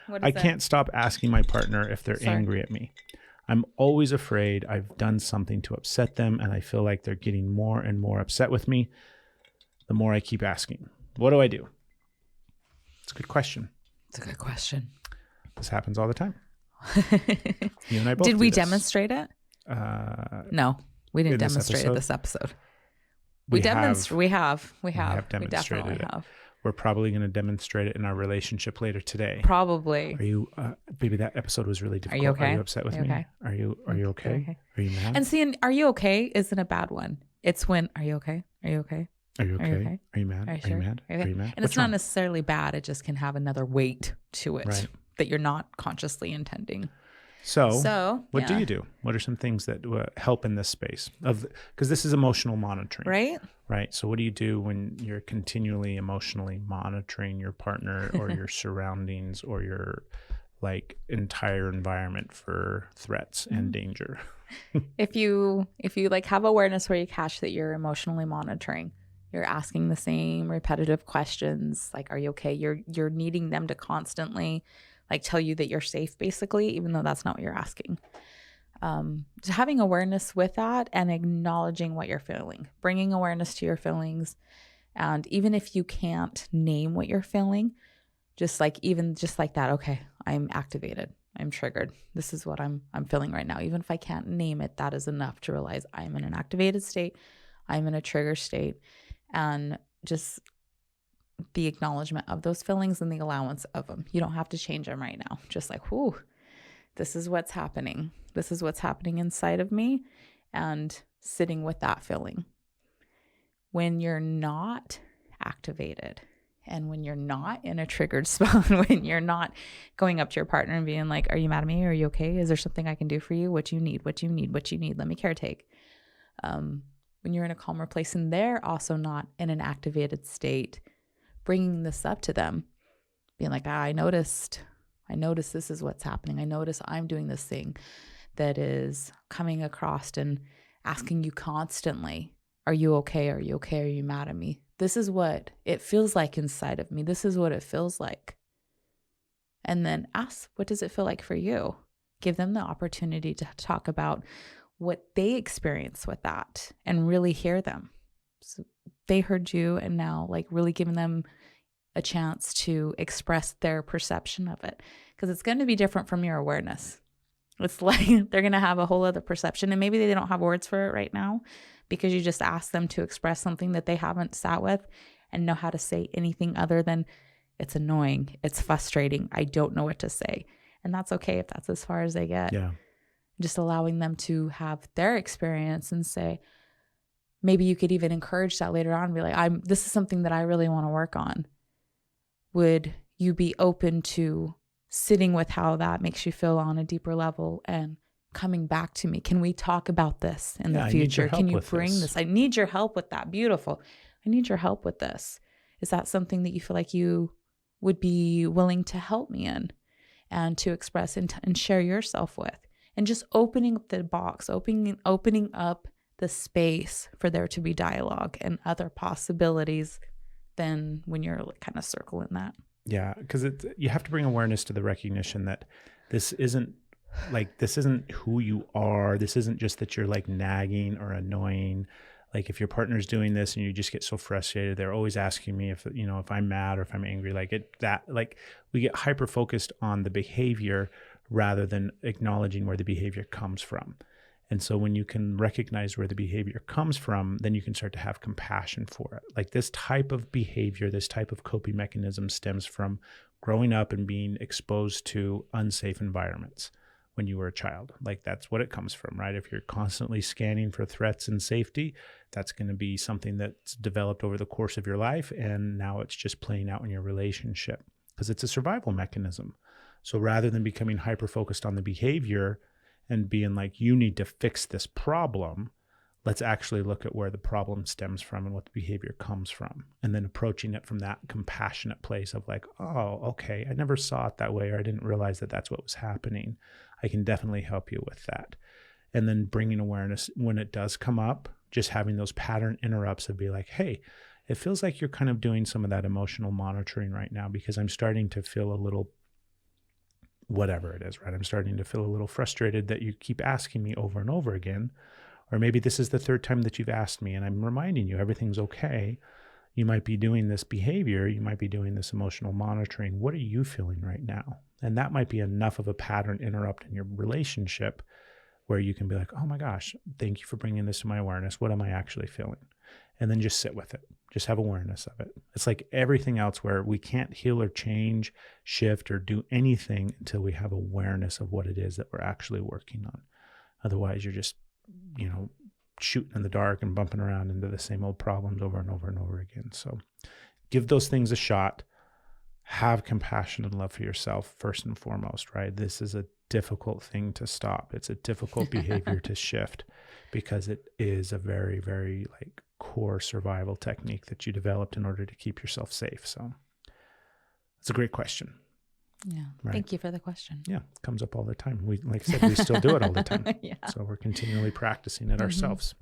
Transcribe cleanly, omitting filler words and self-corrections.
What I is can't stop asking my partner if they're angry at me. I'm always afraid I've done something to upset them, and I feel like they're getting more and more upset with me the more I keep asking. What do I do? It's a good question. It's a good question. This happens all the time. You and I both Did we do this. demonstrate it? No, we didn't demonstrate it this episode. We have demonstrated it. We're probably going to demonstrate it in our relationship later today. Probably. Are you, baby, that episode was really difficult. Are you okay? Are you upset with me? Okay? Are you okay? Are you mad? And seeing, are you okay isn't a bad one. It's when, are you okay? Are you okay? Are you okay? Are you mad? Are you sure? Are you mad? Are you Are you mad? And it's not necessarily bad. It just can have another weight to it that you're not consciously intending. So what do you do? What are some things that help in this space because this is emotional monitoring, right? So what do you do when you're continually emotionally monitoring your partner or your surroundings or your like entire environment for threats and danger? If you like have awareness where you catch that you're emotionally monitoring, you're asking the same repetitive questions, like, are you okay? You're needing them to constantly like tell you that you're safe, basically, even though that's not what you're asking. Just having awareness with that and acknowledging what you're feeling, bringing awareness to your feelings. And even if you can't name what you're feeling, just like that, okay, I'm activated. I'm triggered. This is what I'm feeling right now. Even if I can't name it, that is enough to realize I'm in an activated state. I'm in a trigger state. And just the acknowledgement of those feelings and the allowance of them. You don't have to change them right now. Just like, whoo, this is what's happening. This is what's happening inside of me, and sitting with that feeling. When you're not activated and when you're not in a triggered spot, when you're not going up to your partner and being like, are you mad at me? Are you okay? Is there something I can do for you? What you need? Let me caretake. When you're in a calmer place and they're also not in an activated state, bringing this up to them, being like, I noticed this is what's happening. I notice I'm doing this thing that is coming across and asking you constantly, are you okay? Are you okay? Are you mad at me? This is what it feels like inside of me. This is what it feels like. And then ask, what does it feel like for you? Give them the opportunity to talk about what they experience with that and really hear them. So they heard you, and now like really giving them a chance to express their perception of it, because it's going to be different from your awareness. It's like they're going to have a whole other perception, and maybe they don't have words for it right now because you just asked them to express something that they haven't sat with and know how to say anything other than it's annoying, it's frustrating, I don't know what to say. And that's okay if that's as far as they get. Yeah. Just allowing them to have their experience and say, maybe you could even encourage that later on, be like, this is something that I really want to work on. Would you be open to sitting with how that makes you feel on a deeper level and coming back to me? Can we talk about this in the future? Can you bring this? I need your help with that. Beautiful. I need your help with this. Is that something that you feel like you would be willing to help me in and to express and share yourself with? And just opening up the box, opening up the space for there to be dialogue and other possibilities than when you're kind of circling that. Yeah, because you have to bring awareness to the recognition that this isn't who you are. This isn't just that you're like nagging or annoying. Like if your partner's doing this and you just get so frustrated, they're always asking me if I'm mad or if I'm angry. We get hyper focused on the behavior rather than acknowledging where the behavior comes from. And so when you can recognize where the behavior comes from, then you can start to have compassion for it. Like this type of behavior, this type of coping mechanism stems from growing up and being exposed to unsafe environments when you were a child. Like that's what it comes from, right? If you're constantly scanning for threats and safety, that's going to be something that's developed over the course of your life. And now it's just playing out in your relationship because it's a survival mechanism. So rather than becoming hyper-focused on the behavior and being like, you need to fix this problem, let's actually look at where the problem stems from and what the behavior comes from. And then approaching it from that compassionate place of like, oh, okay, I never saw it that way, or I didn't realize that that's what was happening. I can definitely help you with that. And then bringing awareness when it does come up, just having those pattern interrupts of be like, hey, it feels like you're kind of doing some of that emotional monitoring right now because I'm starting to feel a little whatever it is, right? I'm starting to feel a little frustrated that you keep asking me over and over again. Or maybe this is the third time that you've asked me and I'm reminding you everything's okay. You might be doing this behavior. You might be doing this emotional monitoring. What are you feeling right now? And that might be enough of a pattern interrupt in your relationship where you can be like, oh my gosh, thank you for bringing this to my awareness. What am I actually feeling? And then just sit with it. Just have awareness of it. It's like everything else where we can't heal or change, shift, or do anything until we have awareness of what it is that we're actually working on. Otherwise, you're just, shooting in the dark and bumping around into the same old problems over and over and over again. So give those things a shot. Have compassion and love for yourself first and foremost, right? This is a difficult thing to stop. It's a difficult behavior to shift because it is a very, very core survival technique that you developed in order to keep yourself safe. So it's a great question. Yeah. Right. Thank you for the question. Yeah. It comes up all the time. Like I said, we still do it all the time. Yeah. So we're continually practicing it ourselves.